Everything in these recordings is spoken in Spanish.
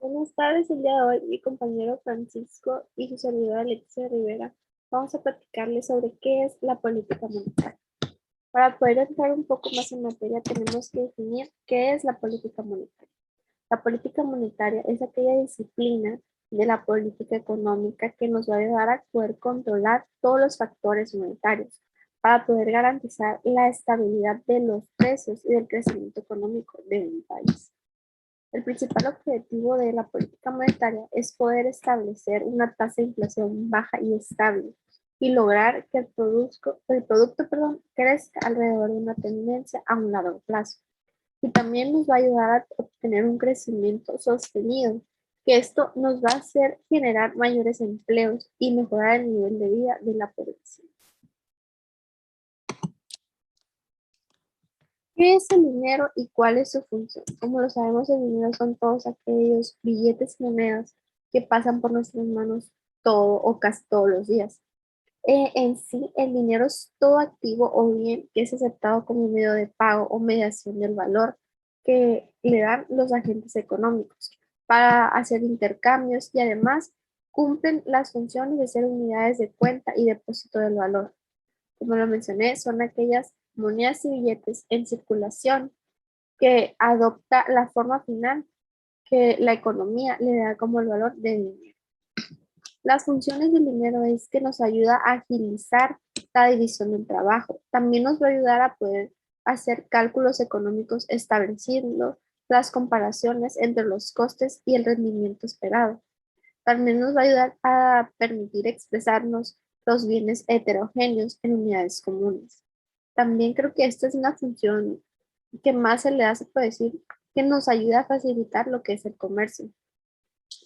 Buenas tardes, el día de hoy mi compañero Francisco y su servidora Leticia Rivera vamos a platicarles sobre qué es la política monetaria. Para poder entrar un poco más en materia tenemos que definir qué es la política monetaria. La política monetaria es aquella disciplina de la política económica que nos va a ayudar a poder controlar todos los factores monetarios para poder garantizar la estabilidad de los precios y del crecimiento económico de un país. El principal objetivo de la política monetaria es poder establecer una tasa de inflación baja y estable y lograr que el producto crezca alrededor de una tendencia a un largo plazo. Y también nos va a ayudar a obtener un crecimiento sostenido, que esto nos va a hacer generar mayores empleos y mejorar el nivel de vida de la población. ¿Qué es el dinero y cuál es su función? Como lo sabemos, el dinero son todos aquellos billetes y monedas que pasan por nuestras manos todo o casi todos los días. En sí, el dinero es todo activo o bien que es aceptado como medio de pago o mediación del valor que le dan los agentes económicos para hacer intercambios y además cumplen las funciones de ser unidades de cuenta y depósito del valor. Como lo mencioné, son aquellas monedas y billetes en circulación que adopta la forma final que la economía le da como el valor de dinero. Las funciones del dinero es que nos ayuda a agilizar la división del trabajo. También nos va a ayudar a poder hacer cálculos económicos estableciendo las comparaciones entre los costes y el rendimiento esperado. También nos va a ayudar a permitir expresarnos los bienes heterogéneos en unidades comunes. También creo que esta es una función que más se le hace, por decir, que nos ayuda a facilitar lo que es el comercio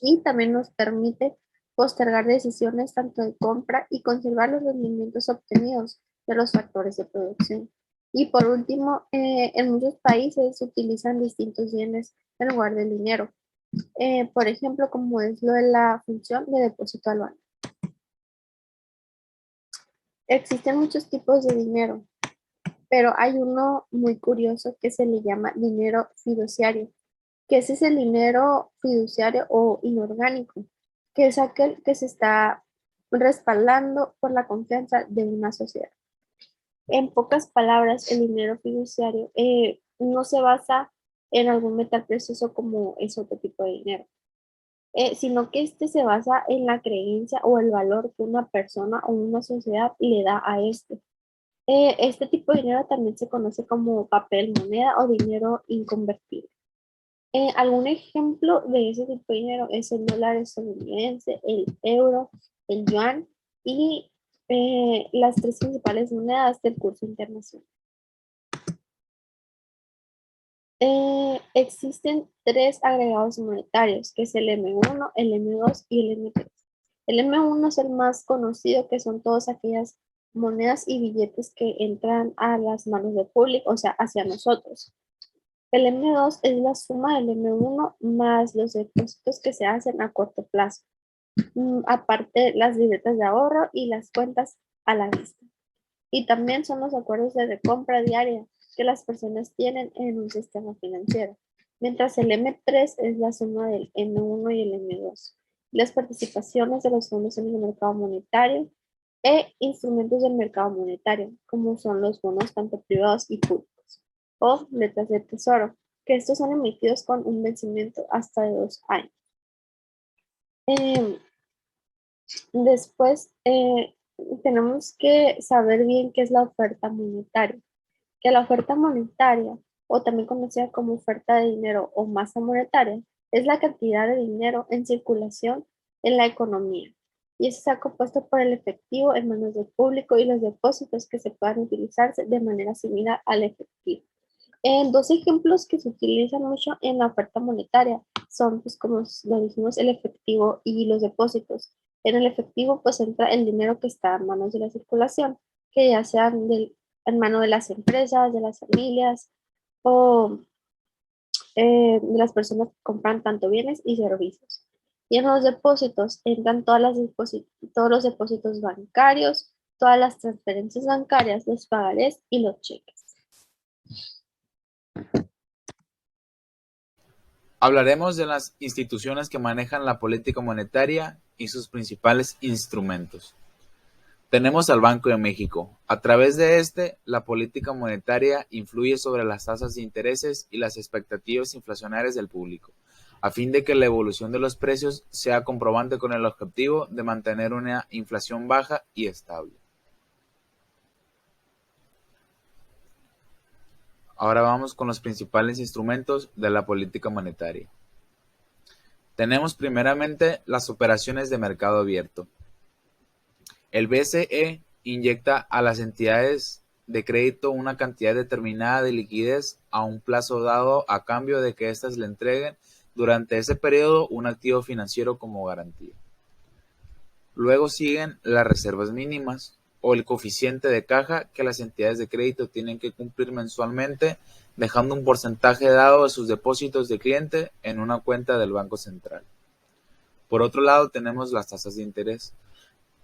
y también nos permite postergar decisiones tanto de compra y conservar los rendimientos obtenidos de los factores de producción. Y por último, en muchos países se utilizan distintos bienes en lugar del dinero. Por ejemplo, como es lo de la función de depósito al banco. Existen muchos tipos de dinero, pero hay uno muy curioso que se le llama dinero fiduciario, que ese es el dinero fiduciario o inorgánico, que es aquel que se está respaldando por la confianza de una sociedad. En pocas palabras, el dinero fiduciario no se basa en algún metal precioso como es otro tipo de dinero, sino que este se basa en la creencia o el valor que una persona o una sociedad le da a este. Este tipo de dinero también se conoce como papel moneda o dinero inconvertible. Algún ejemplo de ese tipo de dinero es el dólar estadounidense, el euro, el yuan y las tres principales monedas del curso internacional. Existen tres agregados monetarios, que es el M1, el M2 y el M3. El M1 es el más conocido, que son todas aquellas monedas y billetes que entran a las manos del público, o sea, hacia nosotros. El M2 es la suma del M1 más los depósitos que se hacen a corto plazo. Aparte, las libretas de ahorro y las cuentas a la vista. Y también son los acuerdos de recompra diaria que las personas tienen en un sistema financiero. Mientras el M3 es la suma del M1 y el M2. Las participaciones de los fondos en el mercado monetario e instrumentos del mercado monetario, como son los bonos tanto privados y públicos, o letras de tesoro, que estos son emitidos con un vencimiento hasta de 2 años. Eh, Después, tenemos que saber bien qué es la oferta monetaria, que la oferta monetaria, o también conocida como oferta de dinero o masa monetaria, es la cantidad de dinero en circulación en la economía. Y eso está compuesto por el efectivo en manos del público y los depósitos que se puedan utilizarse de manera similar al efectivo. Dos ejemplos que se utilizan mucho en la oferta monetaria son, pues, como lo dijimos, el efectivo y los depósitos. En el efectivo, pues, entra el dinero que está en manos de la circulación, que ya sean en mano de las empresas, de las familias o de las personas que compran tanto bienes y servicios. Y en los depósitos entran todos los depósitos bancarios, todas las transferencias bancarias, los pagarés y los cheques. Hablaremos de las instituciones que manejan la política monetaria y sus principales instrumentos. Tenemos al Banco de México. A través de la política monetaria influye sobre las tasas de intereses y las expectativas inflacionarias del público, a fin de que la evolución de los precios sea comprobante con el objetivo de mantener una inflación baja y estable. Ahora vamos con los principales instrumentos de la política monetaria. Tenemos primeramente las operaciones de mercado abierto. El BCE inyecta a las entidades de crédito una cantidad determinada de liquidez a un plazo dado a cambio de que éstas le entreguen durante ese periodo un activo financiero como garantía. Luego siguen las reservas mínimas o el coeficiente de caja que las entidades de crédito tienen que cumplir mensualmente, dejando un porcentaje dado de sus depósitos de cliente en una cuenta del Banco Central. Por otro lado, tenemos las tasas de interés.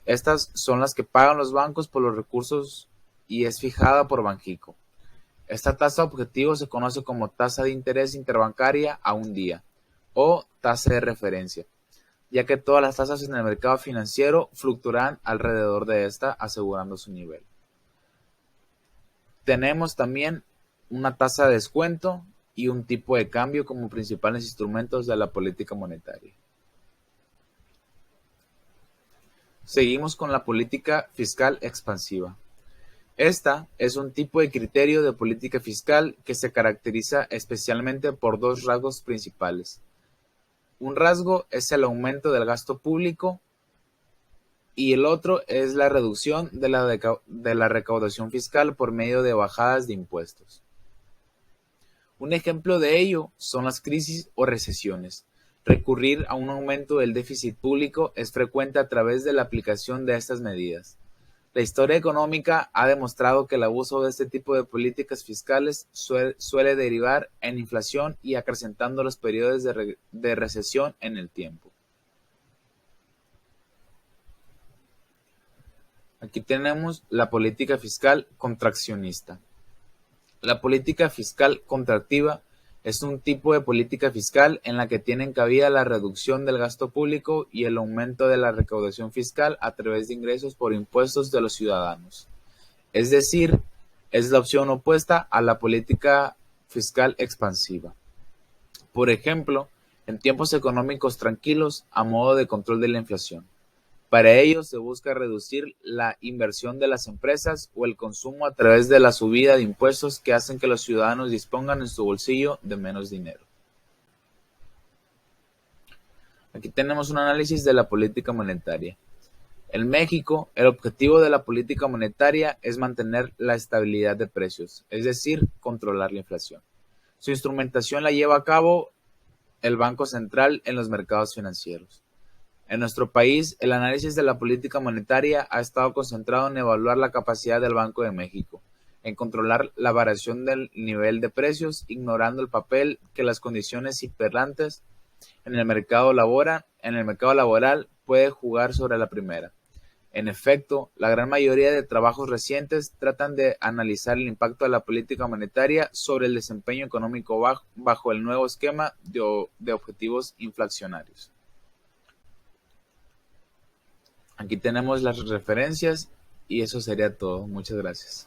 Estas son las que pagan los bancos por los recursos y es fijada por Banxico. Esta tasa objetivo se conoce como tasa de interés interbancaria a un día o tasa de referencia, ya que todas las tasas en el mercado financiero fluctúan alrededor de esta, asegurando su nivel. Tenemos también una tasa de descuento y un tipo de cambio como principales instrumentos de la política monetaria. Seguimos con la política fiscal expansiva. Esta es un tipo de criterio de política fiscal que se caracteriza especialmente por dos rasgos principales. Un rasgo es el aumento del gasto público y el otro es la reducción de la recaudación fiscal por medio de bajadas de impuestos. Un ejemplo de ello son las crisis o recesiones. Recurrir a un aumento del déficit público es frecuente a través de la aplicación de estas medidas. La historia económica ha demostrado que el abuso de este tipo de políticas fiscales suele derivar en inflación y acrecentando los periodos de recesión en el tiempo. Aquí tenemos la política fiscal contraccionista. La política fiscal contractiva es un tipo de política fiscal en la que tienen cabida la reducción del gasto público y el aumento de la recaudación fiscal a través de ingresos por impuestos de los ciudadanos. Es decir, es la opción opuesta a la política fiscal expansiva. Por ejemplo, en tiempos económicos tranquilos, a modo de control de la inflación. Para ello se busca reducir la inversión de las empresas o el consumo a través de la subida de impuestos que hacen que los ciudadanos dispongan en su bolsillo de menos dinero. Aquí tenemos un análisis de la política monetaria. En México, el objetivo de la política monetaria es mantener la estabilidad de precios, es decir, controlar la inflación. Su instrumentación la lleva a cabo el Banco Central en los mercados financieros. En nuestro país, el análisis de la política monetaria ha estado concentrado en evaluar la capacidad del Banco de México, en controlar la variación del nivel de precios, ignorando el papel que las condiciones imperantes en el mercado laboral puede jugar sobre la primera. En efecto, la gran mayoría de trabajos recientes tratan de analizar el impacto de la política monetaria sobre el desempeño económico bajo el nuevo esquema de objetivos inflacionarios. Aquí tenemos las referencias y eso sería todo. Muchas gracias.